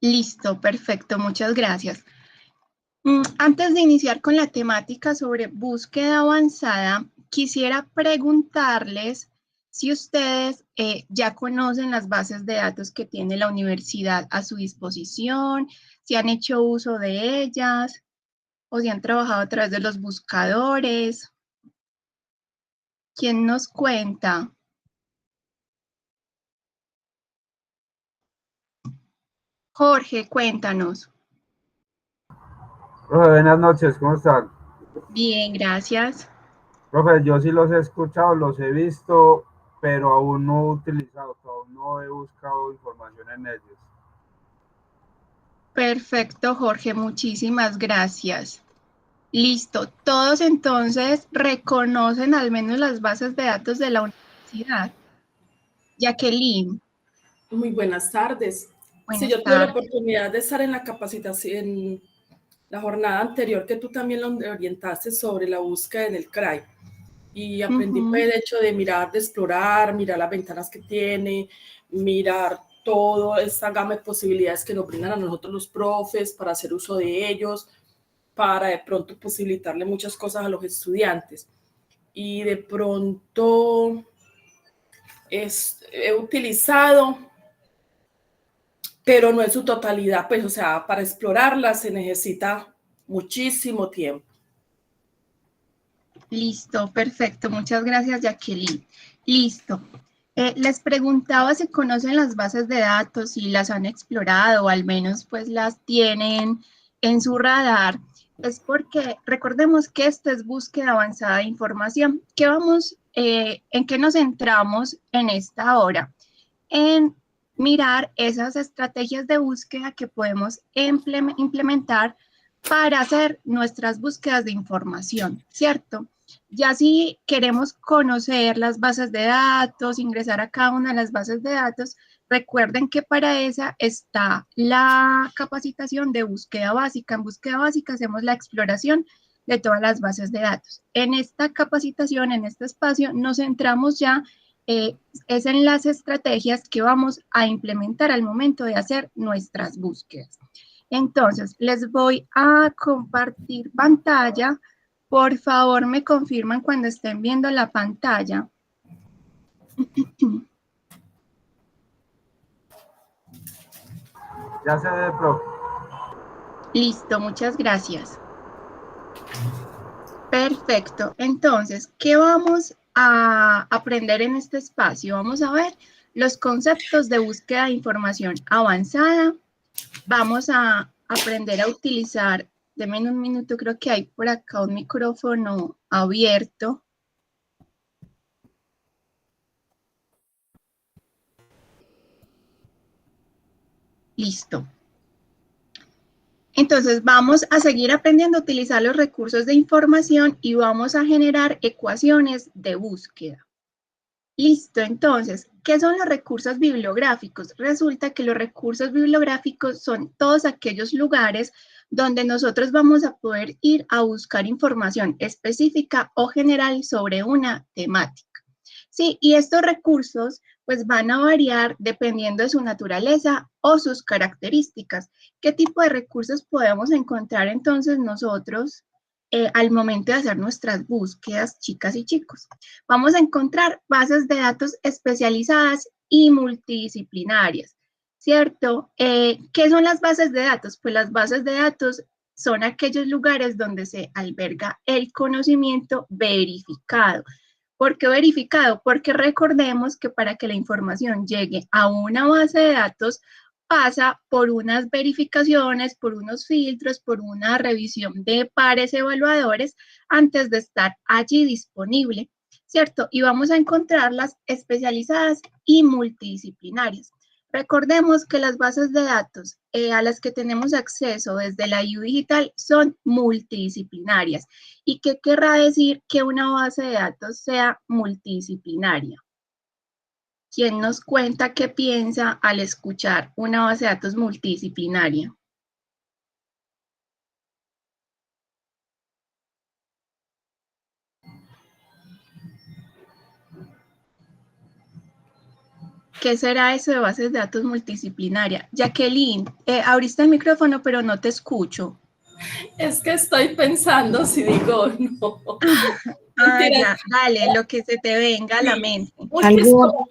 Listo, perfecto, muchas gracias. Antes de iniciar con la temática sobre búsqueda avanzada, quisiera preguntarles si ustedes ya conocen las bases de datos que tiene la universidad a su disposición, si han hecho uso de ellas o si han trabajado a través de los buscadores. ¿Quién nos cuenta? Jorge, cuéntanos. Profe, buenas noches, ¿cómo están? Bien, gracias. Profe, yo sí los he escuchado, los he visto, pero aún no he utilizado, aún no he buscado información en ellos. Perfecto, Jorge, muchísimas gracias. Listo, todos entonces reconocen al menos las bases de datos de la universidad. Jacqueline, Muy buenas tardes. Sí, buenas yo tuve la tardes. oportunidad de estar en la capacitación, en la jornada anterior que tú también lo orientaste sobre la búsqueda en el CRAI. Y aprendí pues, el hecho de mirar, de explorar, mirar las ventanas que tiene, mirar toda esta gama de posibilidades que nos brindan a nosotros los profes para hacer uso de ellos, para de pronto posibilitarle muchas cosas a los estudiantes. Y de pronto he utilizado, pero no en su totalidad, pues, o sea, para explorarla se necesita muchísimo tiempo. Listo, perfecto. Muchas gracias, Jacqueline. Listo. Les preguntaba si conocen las bases de datos, si las han explorado o al menos pues las tienen en su radar. Es porque recordemos que esta es búsqueda avanzada de información. ¿En qué nos centramos en esta hora? En mirar esas estrategias de búsqueda que podemos implementar para hacer nuestras búsquedas de información, ¿cierto? Ya si queremos conocer las bases de datos, ingresar a cada una de las bases de datos, recuerden que para esa está la capacitación de búsqueda básica. En búsqueda básica hacemos la exploración de todas las bases de datos. En esta capacitación, en este espacio, nos centramos ya es en las estrategias que vamos a implementar al momento de hacer nuestras búsquedas. Entonces, les voy a compartir pantalla. Por favor, me confirman cuando estén viendo la pantalla. Ya se ve, profe. Listo, muchas gracias. Perfecto. Entonces, ¿qué vamos a aprender en este espacio? Vamos a ver los conceptos de búsqueda de información avanzada. Vamos a aprender a utilizar, denme un minuto, creo que hay por acá un micrófono abierto. Listo. Entonces vamos a seguir aprendiendo a utilizar los recursos de información y vamos a generar ecuaciones de búsqueda. Listo, entonces, ¿qué son los recursos bibliográficos? Resulta que los recursos bibliográficos son todos aquellos lugares donde nosotros vamos a poder ir a buscar información específica o general sobre una temática. Sí, y estos recursos pues van a variar dependiendo de su naturaleza o sus características. ¿Qué tipo de recursos podemos encontrar entonces nosotros al momento de hacer nuestras búsquedas, chicas y chicos? Vamos a encontrar bases de datos especializadas y multidisciplinarias, ¿cierto? ¿Qué son las bases de datos? Pues las bases de datos son aquellos lugares donde se alberga el conocimiento verificado. ¿Por qué verificado? Porque recordemos que para que la información llegue a una base de datos pasa por unas verificaciones, por unos filtros, por una revisión de pares evaluadores antes de estar allí disponible, ¿cierto? Y vamos a encontrarlas especializadas y multidisciplinarias. Recordemos que las bases de datos a las que tenemos acceso desde la IU Digital son multidisciplinarias. ¿Y qué querrá decir que una base de datos sea multidisciplinaria? ¿Quién nos cuenta qué piensa al escuchar una base de datos multidisciplinaria? ¿Qué será eso de bases de datos multidisciplinaria? Jacqueline, abriste el micrófono, pero no te escucho. Es que estoy pensando si digo no. Ya, dale, lo que se te venga a la mente.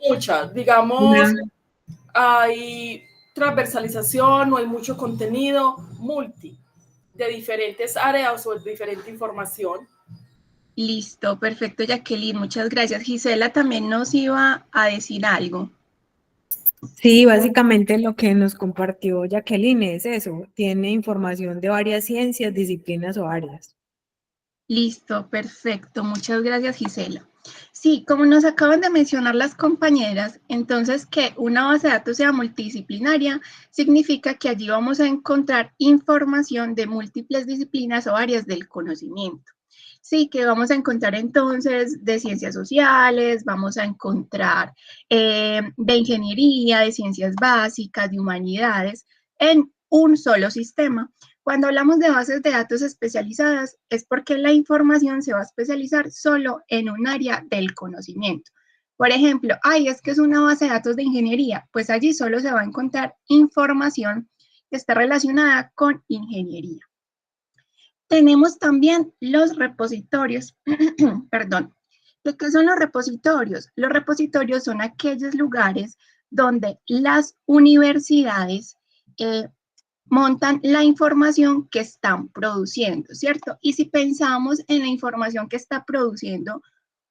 Muchas, digamos, hay transversalización, no hay mucho contenido, de diferentes áreas o de diferente información. Listo, perfecto, Jacqueline, muchas gracias. Gisela también nos iba a decir algo. Sí, básicamente lo que nos compartió Jacqueline es eso, tiene información de varias ciencias, disciplinas o áreas. Listo, perfecto, muchas gracias, Gisela. Sí, como nos acaban de mencionar las compañeras, entonces que una base de datos sea multidisciplinaria significa que allí vamos a encontrar información de múltiples disciplinas o áreas del conocimiento. Sí, que vamos a encontrar entonces de ciencias sociales, vamos a encontrar de ingeniería, de ciencias básicas, de humanidades, en un solo sistema. Cuando hablamos de bases de datos especializadas es porque la información se va a especializar solo en un área del conocimiento. Por ejemplo, es que es una base de datos de ingeniería, pues allí solo se va a encontrar información que está relacionada con ingeniería. Tenemos también los repositorios, perdón. ¿Qué son los repositorios? Los repositorios son aquellos lugares donde las universidades montan la información que están produciendo, ¿cierto? Y si pensamos en la información que está produciendo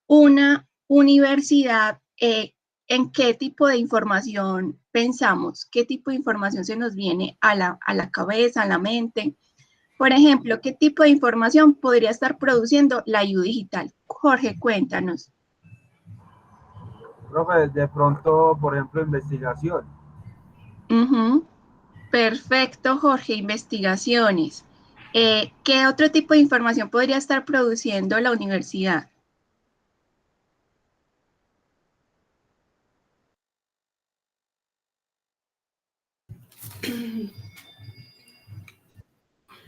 una universidad, ¿en qué tipo de información pensamos? ¿Qué tipo de información se nos viene a la cabeza, a la mente? Por ejemplo, ¿qué tipo de información podría estar produciendo la IU Digital? Jorge, cuéntanos. Profe, de pronto, por ejemplo, investigación. Perfecto, Jorge, investigaciones. ¿Qué otro tipo de información podría estar produciendo la universidad?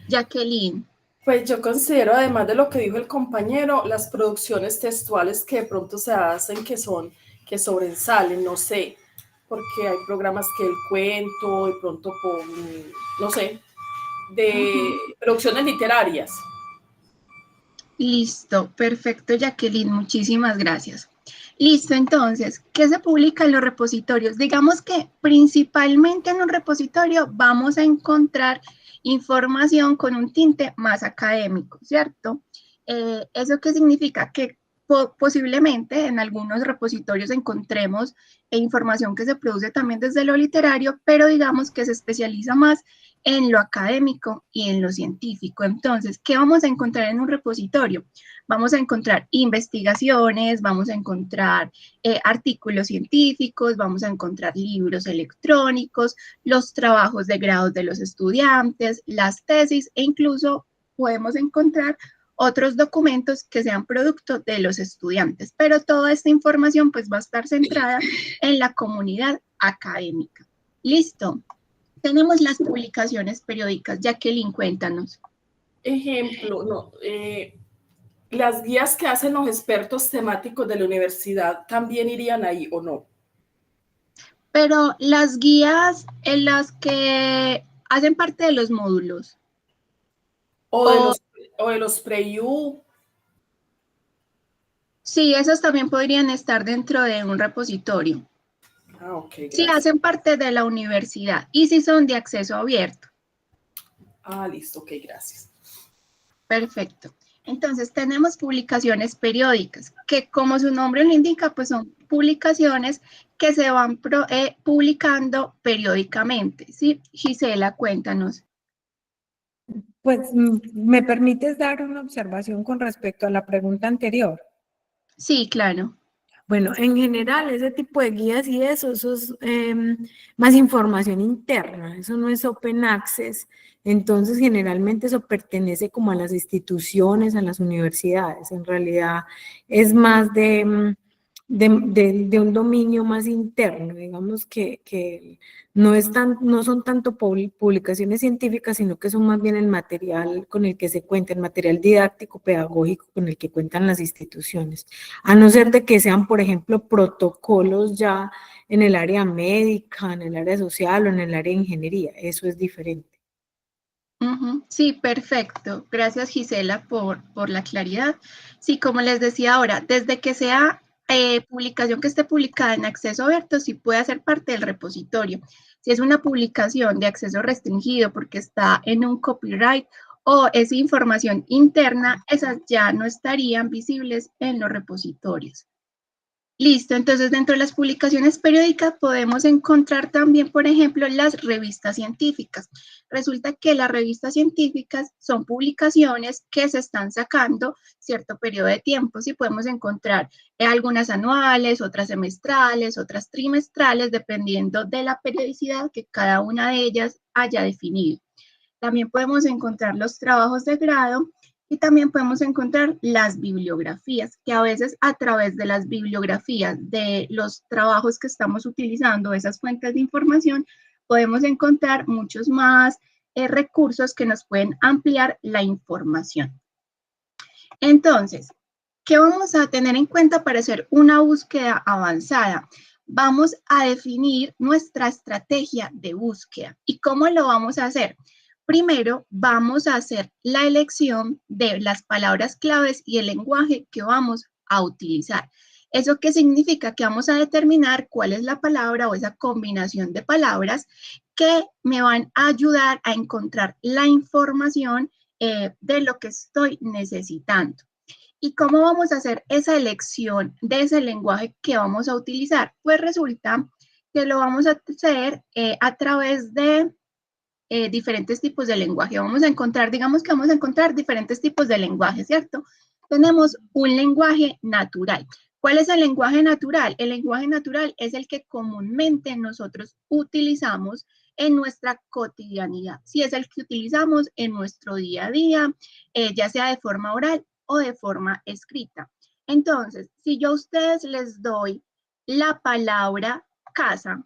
Jacqueline. Pues yo considero, además de lo que dijo el compañero, las producciones textuales que de pronto se hacen que sobresalen, no sé, porque hay programas que el cuento, de pronto no sé, de producciones literarias. Listo, perfecto, Jacqueline, muchísimas gracias. Listo, entonces, ¿qué se publica en los repositorios? Digamos que principalmente en un repositorio vamos a encontrar información con un tinte más académico, ¿cierto? ¿Eso qué significa? Que posiblemente en algunos repositorios encontremos información que se produce también desde lo literario, pero digamos que se especializa más en lo académico y en lo científico. Entonces, ¿qué vamos a encontrar en un repositorio? Vamos a encontrar investigaciones, vamos a encontrar artículos científicos, vamos a encontrar libros electrónicos, los trabajos de grado de los estudiantes, las tesis e incluso podemos encontrar otros documentos que sean producto de los estudiantes, pero toda esta información pues va a estar centrada en la comunidad académica. ¿Listo? Tenemos las publicaciones periódicas. Jacqueline, cuéntanos. Ejemplo, las guías que hacen los expertos temáticos de la universidad también irían ahí o no. Pero las guías en las que hacen parte de los módulos. O de los pre-U. Sí, esas también podrían estar dentro de un repositorio. Ok, gracias. Sí, hacen parte de la universidad y sí son de acceso abierto. Listo, ok, gracias. Perfecto. Entonces tenemos publicaciones periódicas, que como su nombre lo indica, pues son publicaciones que se van publicando periódicamente, ¿sí? Gisela, cuéntanos. Pues, ¿me permites dar una observación con respecto a la pregunta anterior? Sí, claro. Bueno, en general, ese tipo de guías y eso es más información interna, eso no es open access. Entonces, generalmente eso pertenece como a las instituciones, a las universidades. En realidad, es más de de un dominio más interno, digamos que no son tanto publicaciones científicas, sino que son más bien el material con el que se cuenta, el material didáctico, pedagógico con el que cuentan las instituciones, a no ser de que sean, por ejemplo, protocolos ya en el área médica, en el área social o en el área de ingeniería, eso es diferente. Sí, perfecto. Gracias, Gisela, por la claridad. Sí, como les decía ahora, desde que sea publicación que esté publicada en acceso abierto, sí puede hacer parte del repositorio. Si es una publicación de acceso restringido porque está en un copyright o es información interna, esas ya no estarían visibles en los repositorios. Listo, entonces dentro de las publicaciones periódicas podemos encontrar también, por ejemplo, las revistas científicas. Resulta que las revistas científicas son publicaciones que se están sacando cierto periodo de tiempo. Sí, podemos encontrar algunas anuales, otras semestrales, otras trimestrales, dependiendo de la periodicidad que cada una de ellas haya definido. También podemos encontrar los trabajos de grado y también podemos encontrar las bibliografías, que a veces a través de las bibliografías de los trabajos que estamos utilizando, esas fuentes de información, podemos encontrar muchos más recursos que nos pueden ampliar la información. Entonces, ¿qué vamos a tener en cuenta para hacer una búsqueda avanzada? Vamos a definir nuestra estrategia de búsqueda. ¿Y cómo lo vamos a hacer? Primero, vamos a hacer la elección de las palabras claves y el lenguaje que vamos a utilizar. ¿Eso qué significa? Que vamos a determinar cuál es la palabra o esa combinación de palabras que me van a ayudar a encontrar la información de lo que estoy necesitando. ¿Y cómo vamos a hacer esa elección de ese lenguaje que vamos a utilizar? Pues resulta que lo vamos a hacer a través de diferentes tipos de lenguaje. Vamos a encontrar, digamos que vamos a encontrar diferentes tipos de lenguaje, ¿cierto? Tenemos un lenguaje natural. ¿Cuál es el lenguaje natural? El lenguaje natural es el que comúnmente nosotros utilizamos en nuestra cotidianidad. Si es el que utilizamos en nuestro día a día, ya sea de forma oral o de forma escrita. Entonces, si yo a ustedes les doy la palabra casa,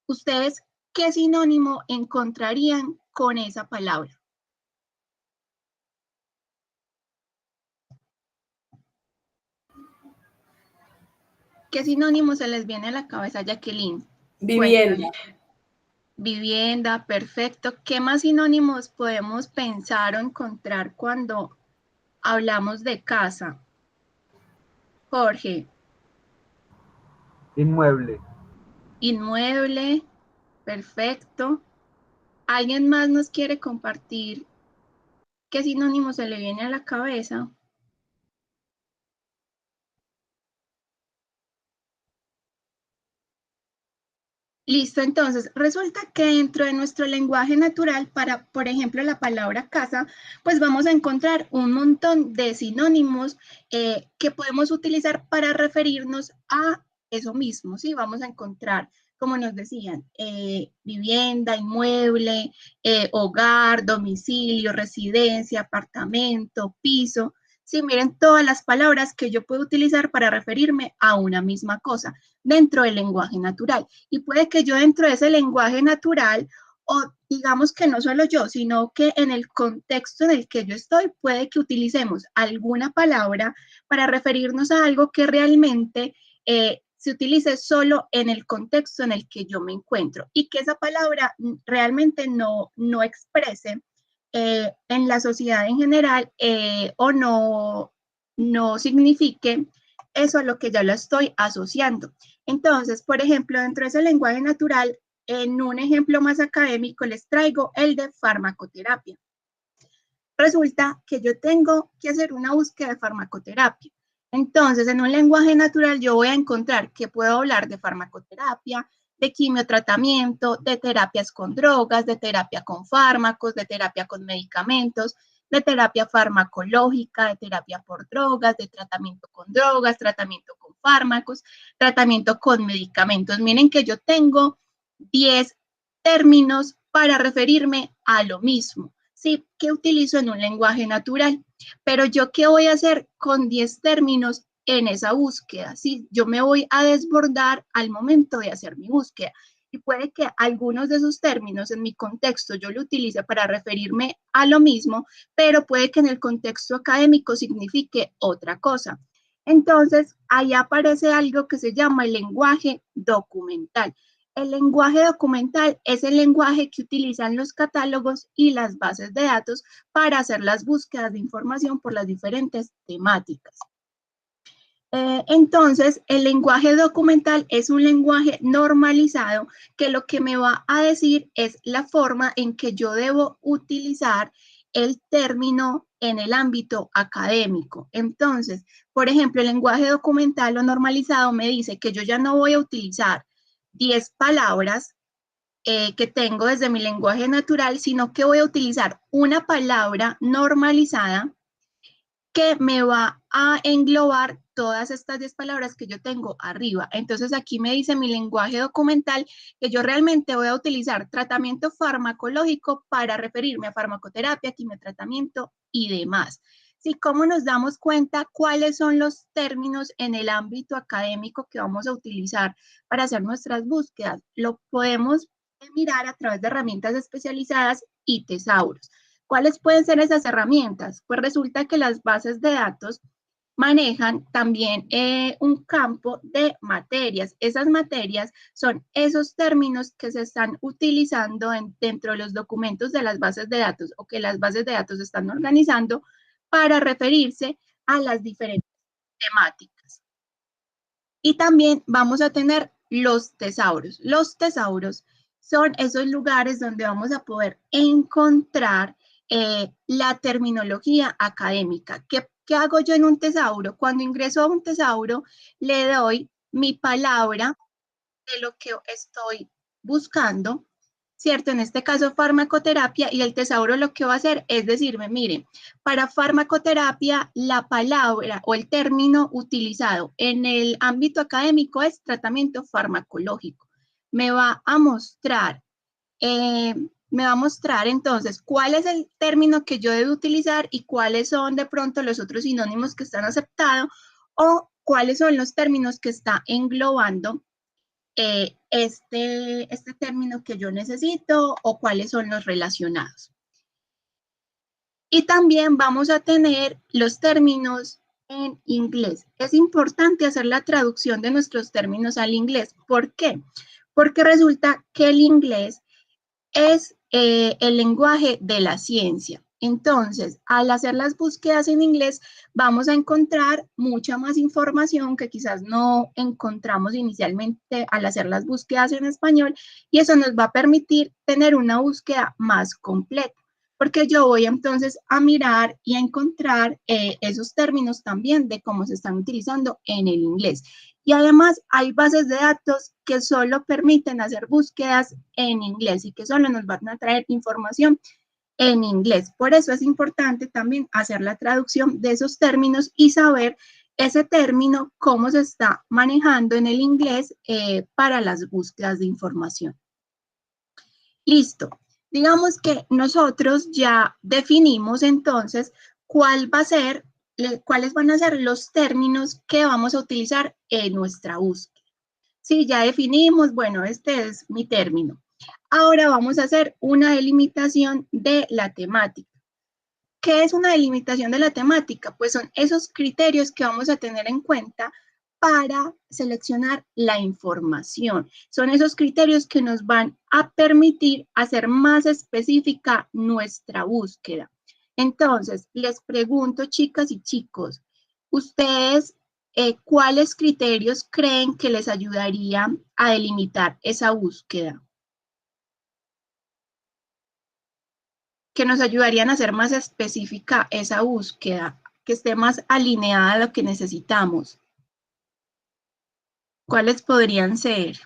ustedes, ¿qué sinónimo encontrarían con esa palabra? ¿Qué sinónimo se les viene a la cabeza, Jacqueline? Vivienda. Vivienda, perfecto. ¿Qué más sinónimos podemos pensar o encontrar cuando hablamos de casa? Jorge. Inmueble. Inmueble, perfecto. ¿Alguien más nos quiere compartir qué sinónimo se le viene a la cabeza? Listo, entonces resulta que dentro de nuestro lenguaje natural, para, por ejemplo, la palabra casa, pues vamos a encontrar un montón de sinónimos que podemos utilizar para referirnos a eso mismo, ¿sí? Vamos a encontrar, como nos decían, vivienda, inmueble, hogar, domicilio, residencia, apartamento, piso. Sí, miren todas las palabras que yo puedo utilizar para referirme a una misma cosa dentro del lenguaje natural. Y puede que yo dentro de ese lenguaje natural, o digamos que no solo yo, sino que en el contexto en el que yo estoy, puede que utilicemos alguna palabra para referirnos a algo que realmente se utilice solo en el contexto en el que yo me encuentro y que esa palabra realmente no exprese en la sociedad en general o no signifique eso a lo que ya lo estoy asociando. Entonces, por ejemplo, dentro de ese lenguaje natural, en un ejemplo más académico les traigo el de farmacoterapia. Resulta que yo tengo que hacer una búsqueda de farmacoterapia. Entonces, en un lenguaje natural yo voy a encontrar que puedo hablar de farmacoterapia, de quimiotratamiento, de terapias con drogas, de terapia con fármacos, de terapia con medicamentos, de terapia farmacológica, de terapia por drogas, de tratamiento con drogas, tratamiento con fármacos, tratamiento con medicamentos. Miren que yo tengo 10 términos para referirme a lo mismo, ¿sí? Que utilizo en un lenguaje natural. Pero yo, ¿qué voy a hacer con 10 términos en esa búsqueda, ¿sí? Yo me voy a desbordar al momento de hacer mi búsqueda. Y puede que algunos de esos términos en mi contexto yo lo utilice para referirme a lo mismo, pero puede que en el contexto académico signifique otra cosa. Entonces, ahí aparece algo que se llama el lenguaje documental. El lenguaje documental es el lenguaje que utilizan los catálogos y las bases de datos para hacer las búsquedas de información por las diferentes temáticas. Entonces, el lenguaje documental es un lenguaje normalizado que lo que me va a decir es la forma en que yo debo utilizar el término en el ámbito académico. Entonces, por ejemplo, el lenguaje documental o normalizado me dice que yo ya no voy a utilizar 10 palabras que tengo desde mi lenguaje natural, sino que voy a utilizar una palabra normalizada que me va a englobar todas estas 10 palabras que yo tengo arriba. Entonces aquí me dice mi lenguaje documental que yo realmente voy a utilizar tratamiento farmacológico para referirme a farmacoterapia, quimiotratamiento y demás. ¿Sí? ¿Cómo nos damos cuenta cuáles son los términos en el ámbito académico que vamos a utilizar para hacer nuestras búsquedas? Lo podemos mirar a través de herramientas especializadas y tesauros. ¿Cuáles pueden ser esas herramientas? Pues resulta que las bases de datos manejan también un campo de materias. Esas materias son esos términos que se están utilizando dentro de los documentos de las bases de datos o que las bases de datos están organizando para referirse a las diferentes temáticas. Y también vamos a tener los tesauros. Los tesauros son esos lugares donde vamos a poder encontrar la terminología académica. ¿Qué hago yo en un tesauro? Cuando ingreso a un tesauro, le doy mi palabra de lo que estoy buscando, ¿cierto? En este caso, farmacoterapia, y el tesauro lo que va a hacer es decirme, mire, para farmacoterapia, la palabra o el término utilizado en el ámbito académico es tratamiento farmacológico. Me va a mostrar entonces cuál es el término que yo debo utilizar y cuáles son de pronto los otros sinónimos que están aceptados o cuáles son los términos que está englobando este término que yo necesito o cuáles son los relacionados. Y también vamos a tener los términos en inglés. Es importante hacer la traducción de nuestros términos al inglés. ¿Por qué? Porque resulta que el inglés es el lenguaje de la ciencia. Entonces, al hacer las búsquedas en inglés, vamos a encontrar mucha más información que quizás no encontramos inicialmente al hacer las búsquedas en español, y eso nos va a permitir tener una búsqueda más completa, porque yo voy entonces a mirar y a encontrar esos términos también de cómo se están utilizando en el inglés. Y además hay bases de datos que solo permiten hacer búsquedas en inglés y que solo nos van a traer información en inglés. Por eso es importante también hacer la traducción de esos términos y saber ese término, cómo se está manejando en el inglés para las búsquedas de información. Listo. Digamos que nosotros ya definimos entonces cuáles van a ser los términos que vamos a utilizar en nuestra búsqueda. Sí, ya definimos, bueno, este es mi término. Ahora vamos a hacer una delimitación de la temática. ¿Qué es una delimitación de la temática? Pues son esos criterios que vamos a tener en cuenta para seleccionar la información. Son esos criterios que nos van a permitir hacer más específica nuestra búsqueda. Entonces, les pregunto, chicas y chicos, ¿ustedes cuáles criterios creen que les ayudarían a delimitar esa búsqueda? Que nos ayudarían a hacer más específica esa búsqueda, que esté más alineada a lo que necesitamos. ¿Cuáles podrían ser?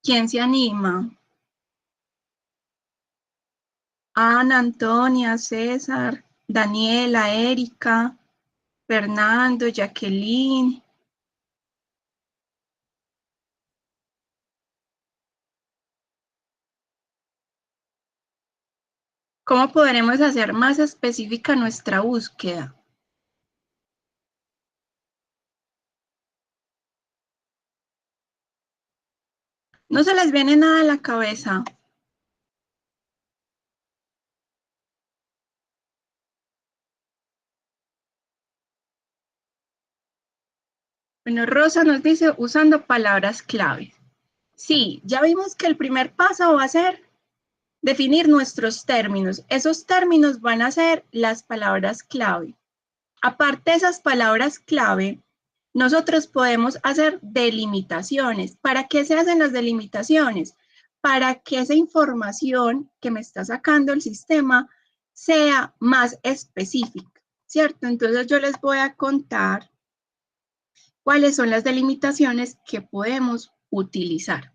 ¿Quién se anima? Ana, Antonia, César, Daniela, Erika, Fernando, Jacqueline. ¿Cómo podremos hacer más específica nuestra búsqueda? No se les viene nada a la cabeza. Bueno, Rosa nos dice usando palabras clave. Sí, ya vimos que el primer paso va a ser definir nuestros términos. Esos términos van a ser las palabras clave. Aparte de esas palabras clave, nosotros podemos hacer delimitaciones. ¿Para qué se hacen las delimitaciones? Para que esa información que me está sacando el sistema sea más específica, ¿cierto? Entonces yo les voy a contar cuáles son las delimitaciones que podemos utilizar.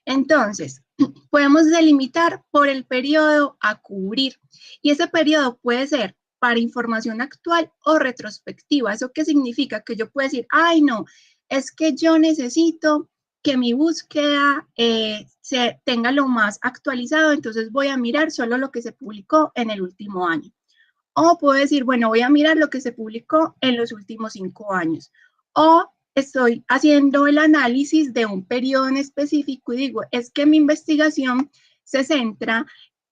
Entonces, podemos delimitar por el periodo a cubrir y ese periodo puede ser para información actual o retrospectiva. ¿Eso qué significa? Que yo puedo decir, ay no, es que yo necesito que mi búsqueda se tenga lo más actualizado, entonces voy a mirar solo lo que se publicó en el último año. O puedo decir, bueno, voy a mirar lo que se publicó en los últimos 5 años. O estoy haciendo el análisis de un periodo en específico y digo, es que mi investigación se centra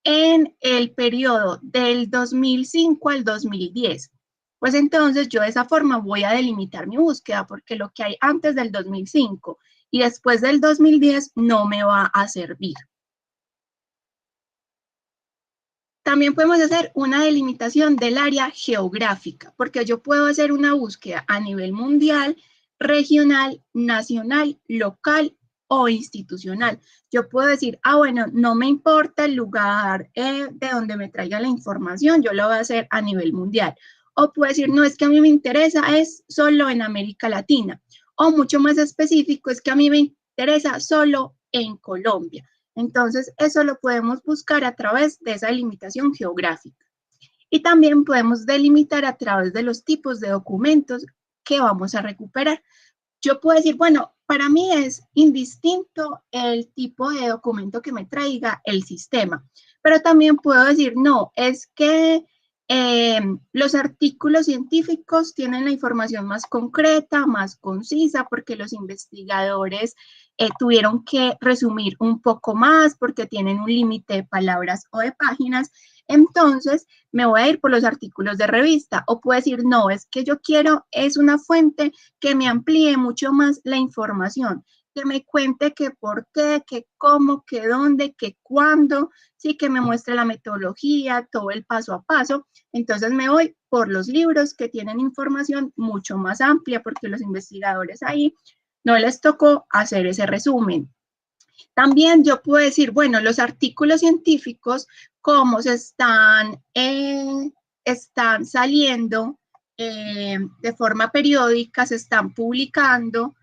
en el periodo del 2005 al 2010. Pues entonces yo de esa forma voy a delimitar mi búsqueda porque lo que hay antes del 2005 y después del 2010 no me va a servir. También podemos hacer una delimitación del área geográfica, porque yo puedo hacer una búsqueda a nivel mundial, regional, nacional, local o institucional. Yo puedo decir, bueno, no me importa el lugar de donde me traiga la información, yo lo voy a hacer a nivel mundial. O puedo decir, no, es que a mí me interesa, es solo en América Latina. O mucho más específico, es que a mí me interesa solo en Colombia. Entonces, eso lo podemos buscar a través de esa delimitación geográfica. Y también podemos delimitar a través de los tipos de documentos que vamos a recuperar. Yo puedo decir, bueno, para mí es indistinto el tipo de documento que me traiga el sistema, pero también puedo decir, no, es que los artículos científicos tienen la información más concreta, más concisa, porque los investigadores tuvieron que resumir un poco más porque tienen un límite de palabras o de páginas. Entonces, me voy a ir por los artículos de revista o puedo decir, no, es que yo quiero, es una fuente que me amplíe mucho más la información, que me cuente que por qué, que cómo, que dónde, que cuándo, sí, que me muestre la metodología, todo el paso a paso. Entonces me voy por los libros que tienen información mucho más amplia porque los investigadores ahí no les tocó hacer ese resumen. También yo puedo decir, bueno, los artículos científicos, cómo se están saliendo de forma periódica, se están publicando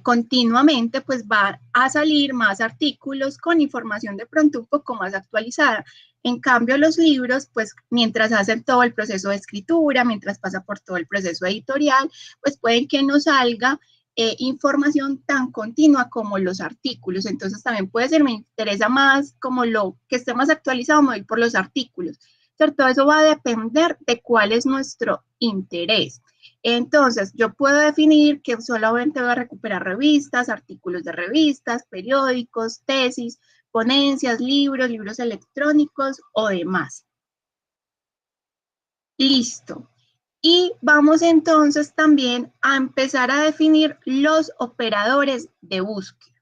continuamente, pues va a salir más artículos con información de pronto un poco más actualizada. En cambio, los libros, pues mientras hacen todo el proceso de escritura, mientras pasa por todo el proceso editorial, pues pueden que no salga información tan continua como los artículos. Entonces también puede ser, me interesa más como lo que esté más actualizado, me voy por los artículos, ¿cierto? Eso va a depender de cuál es nuestro interés. Entonces, yo puedo definir que solamente voy a recuperar revistas, artículos de revistas, periódicos, tesis, ponencias, libros, libros electrónicos o demás. Listo. Y vamos entonces también a empezar a definir los operadores de búsqueda.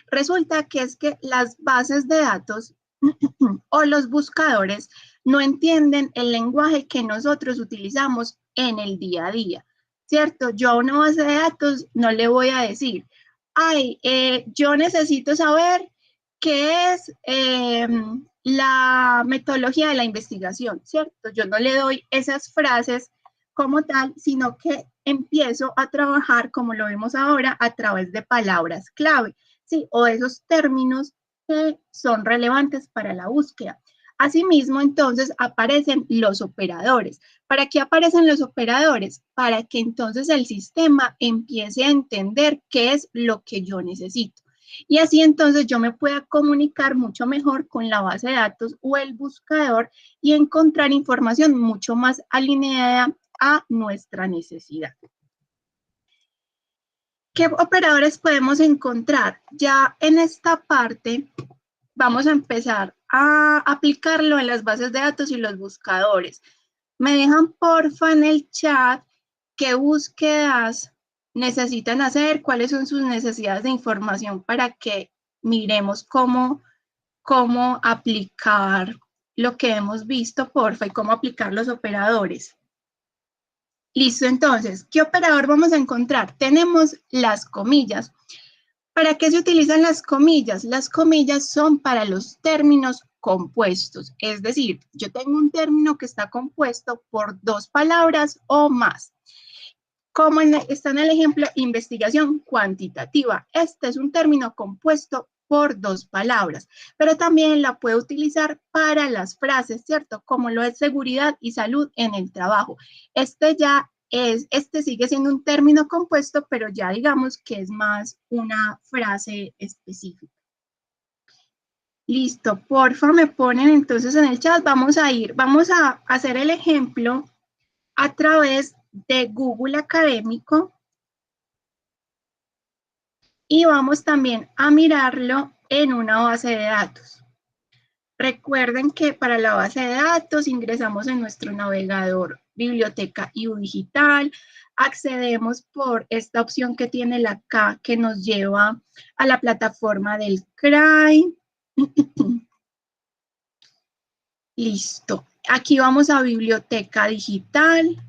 Resulta que es que las bases de datos o los buscadores no entienden el lenguaje que nosotros utilizamos en el día a día, ¿cierto? Yo a una base de datos no le voy a decir, yo necesito saber qué es la metodología de la investigación, ¿cierto? Yo no le doy esas frases como tal, sino que empiezo a trabajar, como lo vemos ahora, a través de palabras clave, ¿sí? O esos términos que son relevantes para la búsqueda. Asimismo, entonces, aparecen los operadores. ¿Para qué aparecen los operadores? Para que entonces el sistema empiece a entender qué es lo que yo necesito. Y así entonces yo me pueda comunicar mucho mejor con la base de datos o el buscador y encontrar información mucho más alineada a nuestra necesidad. ¿Qué operadores podemos encontrar? Ya en esta parte vamos a empezar a aplicarlo en las bases de datos y los buscadores. Me dejan porfa en el chat qué búsquedas necesitan hacer, cuáles son sus necesidades de información para que miremos cómo aplicar lo que hemos visto, porfa, y cómo aplicar los operadores. Listo, entonces, ¿qué operador vamos a encontrar? Tenemos las comillas. ¿Para qué se utilizan las comillas? Las comillas son para los términos compuestos, es decir, yo tengo un término que está compuesto por 2 palabras o más. Como está en el ejemplo, investigación cuantitativa. Este es un término compuesto por 2 palabras, pero también la puedo utilizar para las frases, ¿cierto? Como lo es seguridad y salud en el trabajo. Este sigue siendo un término compuesto, pero ya digamos que es más una frase específica. Listo, porfa, me ponen entonces en el chat, vamos a hacer el ejemplo a través de Google Académico y vamos también a mirarlo en una base de datos. Recuerden que para la base de datos ingresamos en nuestro navegador Biblioteca IU Digital, accedemos por esta opción que tiene la K que nos lleva a la plataforma del CRAI. Listo. Aquí vamos a Biblioteca Digital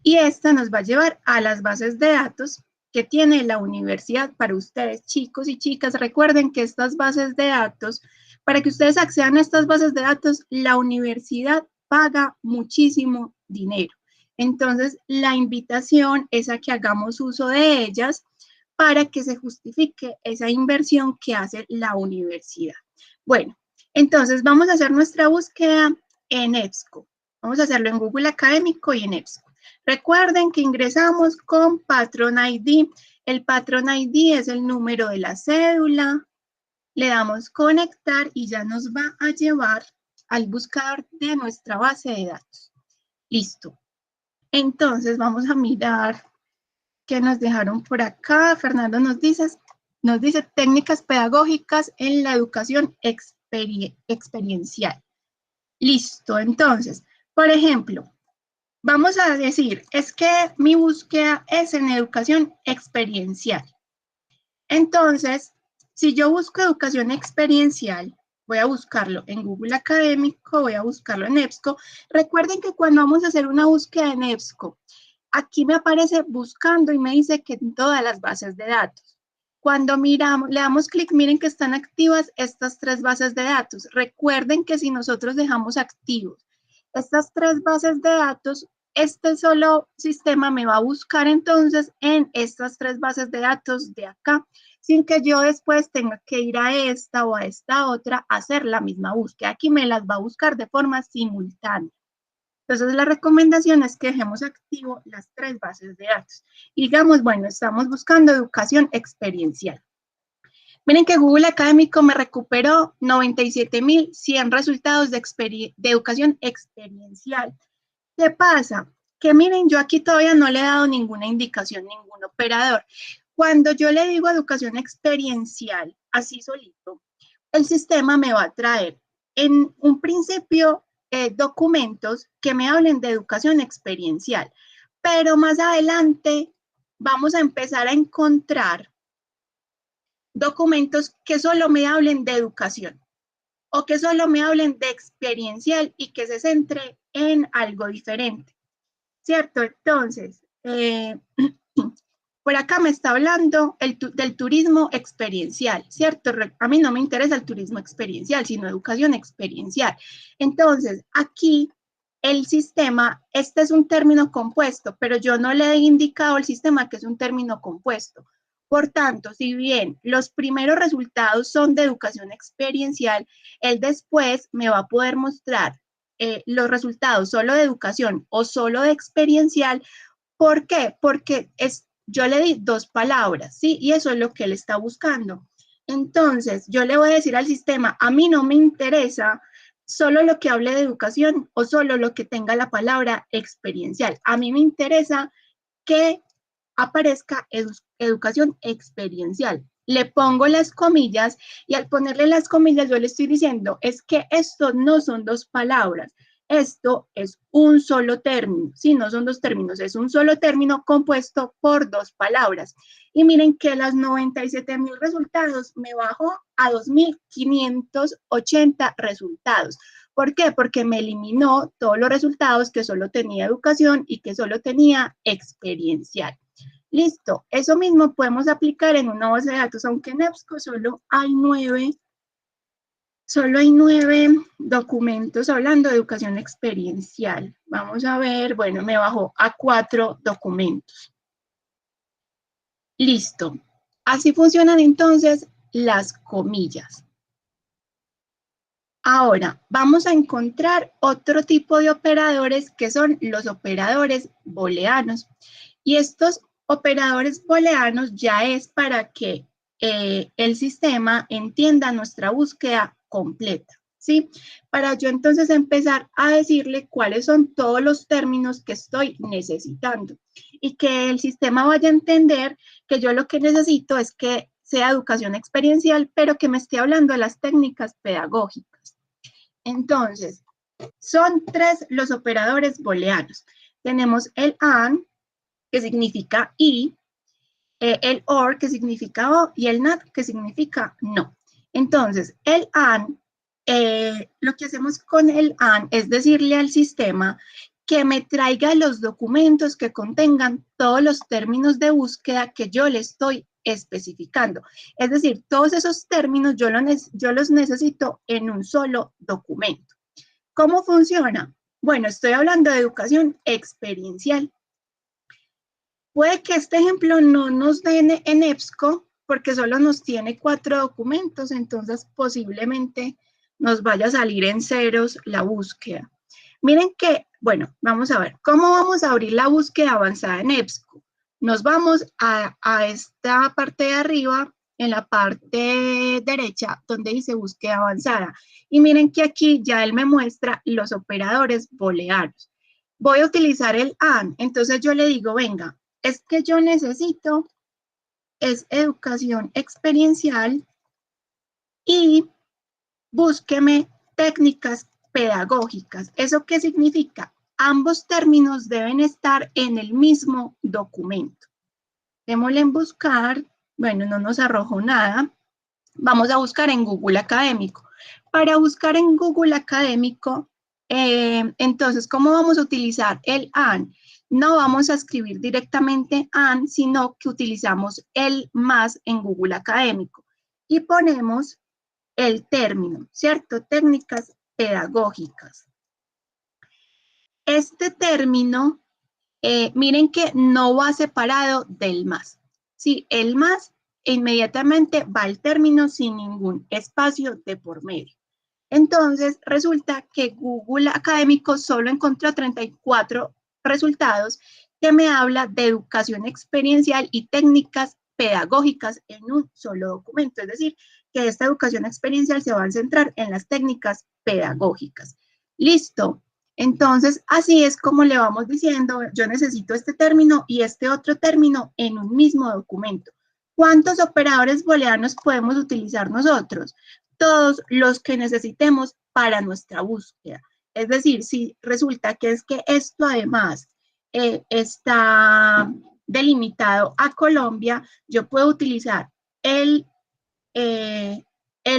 y esta nos va a llevar a las bases de datos que tiene la universidad para ustedes, chicos y chicas. Recuerden que estas bases de datos, para que ustedes accedan a estas bases de datos, la universidad paga muchísimo dinero. Entonces, la invitación es a que hagamos uso de ellas para que se justifique esa inversión que hace la universidad. Bueno, entonces vamos a hacer nuestra búsqueda en EBSCO. Vamos a hacerlo en Google Académico y en EBSCO. Recuerden que ingresamos con Patron ID. El Patron ID es el número de la cédula. Le damos conectar y ya nos va a llevar al buscador de nuestra base de datos. Listo. Entonces vamos a mirar qué nos dejaron por acá. Fernando nos dice técnicas pedagógicas en la educación experiencial. Listo. Entonces, por ejemplo, vamos a decir, es que mi búsqueda es en educación experiencial. Entonces, si yo busco educación experiencial, voy a buscarlo en Google Académico, voy a buscarlo en EBSCO. Recuerden que cuando vamos a hacer una búsqueda en EBSCO, aquí me aparece buscando y me dice que en todas las bases de datos. Cuando le damos clic, miren que están activas estas 3 bases de datos. Recuerden que si nosotros dejamos activos estas 3 bases de datos, este solo sistema me va a buscar entonces en estas 3 bases de datos de acá, sin que yo después tenga que ir a esta o a esta otra a hacer la misma búsqueda. Aquí me las va a buscar de forma simultánea. Entonces, la recomendación es que dejemos activo las 3 bases de datos. Y digamos, bueno, estamos buscando educación experiencial. Miren que Google Académico me recuperó 97.100 resultados de educación experiencial. ¿Qué pasa? Que miren, yo aquí todavía no le he dado ninguna indicación, ningún operador. Cuando yo le digo educación experiencial, así solito, el sistema me va a traer en un principio documentos que me hablen de educación experiencial, pero más adelante vamos a empezar a encontrar documentos que solo me hablen de educación o que solo me hablen de experiencial y que se centre en algo diferente, ¿cierto? Entonces, por acá me está hablando del turismo experiencial, ¿cierto? A mí no me interesa el turismo experiencial, sino educación experiencial. Entonces, aquí el sistema, este es un término compuesto, pero yo no le he indicado al sistema que es un término compuesto. Por tanto, si bien los primeros resultados son de educación experiencial, él después me va a poder mostrar los resultados solo de educación o solo de experiencial. ¿Por qué? Porque yo le di 2 palabras, ¿sí? Y eso es lo que él está buscando. Entonces, yo le voy a decir al sistema, a mí no me interesa solo lo que hable de educación o solo lo que tenga la palabra experiencial. A mí me interesa que aparezca educación experiencial. Le pongo las comillas y al ponerle las comillas yo le estoy diciendo es que esto no son dos palabras, esto es un solo término. Sí, no son dos términos, es un solo término compuesto por dos palabras. Y miren que las 97,000 resultados me bajó a 2,580 resultados. ¿Por qué? Porque me eliminó todos los resultados que solo tenía educación y que solo tenía experiencial. Listo, eso mismo podemos aplicar en una base de datos, aunque en EBSCO solo hay 9 documentos hablando de educación experiencial. Vamos a ver, bueno, me bajó a 4 documentos. Listo, así funcionan entonces las comillas. Ahora, vamos a encontrar otro tipo de operadores que son los operadores booleanos. Y estos operadores booleanos ya es para que el sistema entienda nuestra búsqueda completa, ¿sí? Para yo entonces empezar a decirle cuáles son todos los términos que estoy necesitando y que el sistema vaya a entender que yo lo que necesito es que sea educación experiencial, pero que me esté hablando de las técnicas pedagógicas. Entonces, son 3 los operadores booleanos. Tenemos el AND, que significa y, el OR, que significa o, y el NOT, que significa no. Entonces, el AND, lo que hacemos con el AND es decirle al sistema que me traiga los documentos que contengan todos los términos de búsqueda que yo le estoy especificando. Es decir, todos esos términos yo los necesito en un solo documento. ¿Cómo funciona? Bueno, estoy hablando de educación experiencial. Puede que este ejemplo no nos den en EBSCO porque solo nos tiene 4 documentos, entonces posiblemente nos vaya a salir en ceros la búsqueda. Miren que, bueno, vamos a ver, ¿cómo vamos a abrir la búsqueda avanzada en EBSCO? Nos vamos a esta parte de arriba, en la parte derecha, donde dice búsqueda avanzada. Y miren que aquí ya él me muestra los operadores booleanos. Voy a utilizar el AND, entonces yo le digo, venga, es que yo necesito, es educación experiencial y búsqueme técnicas pedagógicas. ¿Eso qué significa? Ambos términos deben estar en el mismo documento. Démosle en buscar, bueno, no nos arrojó nada. Vamos a buscar en Google Académico. Para buscar en Google Académico, entonces, ¿cómo vamos a utilizar el AND? No vamos a escribir directamente AND, sino que utilizamos el más en Google Académico. Y ponemos el término, ¿cierto? Técnicas pedagógicas. Este término, miren que no va separado del más. Sí, el más inmediatamente va al término sin ningún espacio de por medio. Entonces, resulta que Google Académico solo encontró 34 resultados que me habla de educación experiencial y técnicas pedagógicas en un solo documento. Es decir, que esta educación experiencial se va a centrar en las técnicas pedagógicas. Listo. Entonces, así es como le vamos diciendo, yo necesito este término y este otro término en un mismo documento. ¿Cuántos operadores booleanos podemos utilizar nosotros? Todos los que necesitemos para nuestra búsqueda. Es decir, si resulta que es que esto además está delimitado a Colombia, yo puedo utilizar el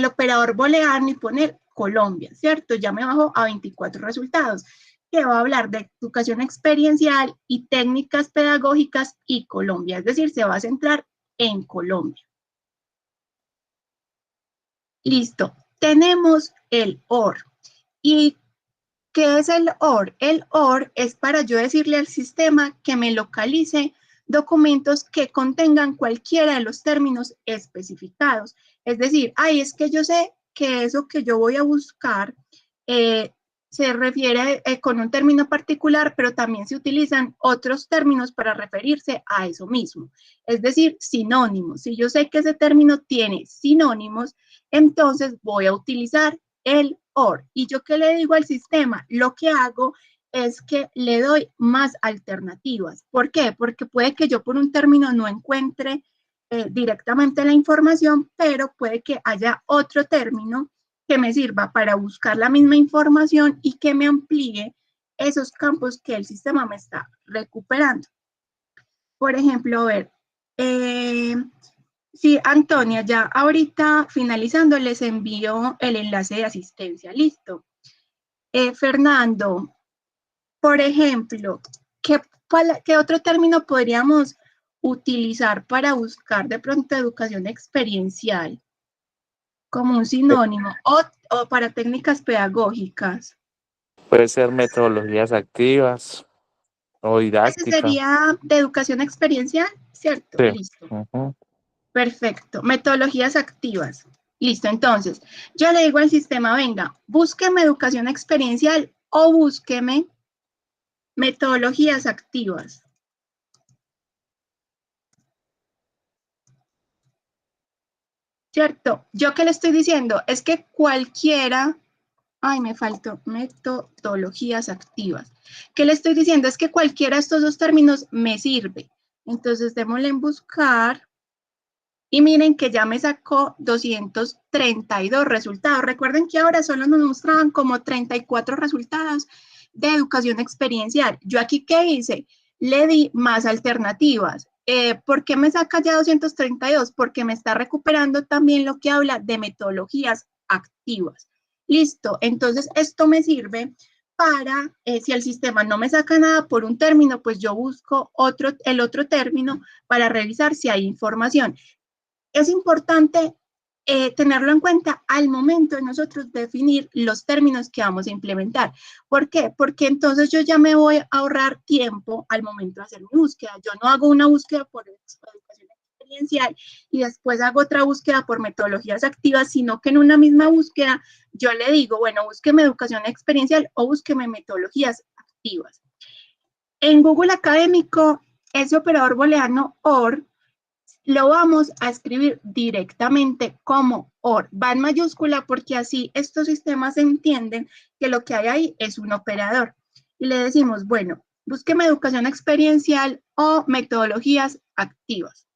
operador booleano y poner Colombia, ¿cierto? Ya me bajo a 24 resultados, que va a hablar de educación experiencial y técnicas pedagógicas y Colombia, es decir, se va a centrar en Colombia. Listo, tenemos el OR. ¿Y qué es el OR? El OR es para yo decirle al sistema que me localice documentos que contengan cualquiera de los términos especificados. Es decir, es que yo sé que eso que yo voy a buscar se refiere con un término particular, pero también se utilizan otros términos para referirse a eso mismo. Es decir, sinónimos. Si yo sé que ese término tiene sinónimos, entonces voy a utilizar el OR. ¿Y yo qué le digo al sistema? Lo que hago es que le doy más alternativas. ¿Por qué? Porque puede que yo por un término no encuentre directamente la información, pero puede que haya otro término que me sirva para buscar la misma información y que me amplíe esos campos que el sistema me está recuperando. Por ejemplo, a ver, sí, Antonia, ya ahorita finalizando les envío el enlace de asistencia, listo. Fernando, por ejemplo, ¿qué otro término podríamos utilizar para buscar de pronto educación experiencial? Como un sinónimo o para técnicas pedagógicas. Puede ser metodologías activas o Ese didácticas. sería de educación experiencial, ¿cierto? Sí. Listo. Perfecto. Metodologías activas. Listo. Entonces, yo le digo al sistema, venga, búsqueme educación experiencial o búsqueme metodologías activas. ¿Cierto? ¿Yo qué le estoy diciendo? Es que cualquiera... Ay, me faltó metodologías activas. ¿Qué le estoy diciendo? Es que cualquiera de estos dos términos me sirve. Entonces, démosle en buscar. Y miren que ya me sacó 232 resultados. Recuerden que ahora solo nos mostraban como 34 resultados de educación experiencial. Yo aquí, ¿qué hice? Le di más alternativas. ¿Por qué me saca ya 232? Porque me está recuperando también lo que habla de metodologías activas. Listo, entonces esto me sirve para, si el sistema no me saca nada por un término, pues yo busco el otro término para revisar si hay información. Es importante tenerlo en cuenta al momento de nosotros definir los términos que vamos a implementar. ¿Por qué? Porque entonces yo ya me voy a ahorrar tiempo al momento de hacer mi búsqueda. Yo no hago una búsqueda por educación experiencial y después hago otra búsqueda por metodologías activas, sino que en una misma búsqueda yo le digo, bueno, búsqueme educación experiencial o búsqueme metodologías activas. En Google Académico, ese operador booleano OR lo vamos a escribir directamente como OR. Va en mayúscula porque así estos sistemas entienden que lo que hay ahí es un operador. Y le decimos, bueno, búsqueme educación experiencial o metodologías activas.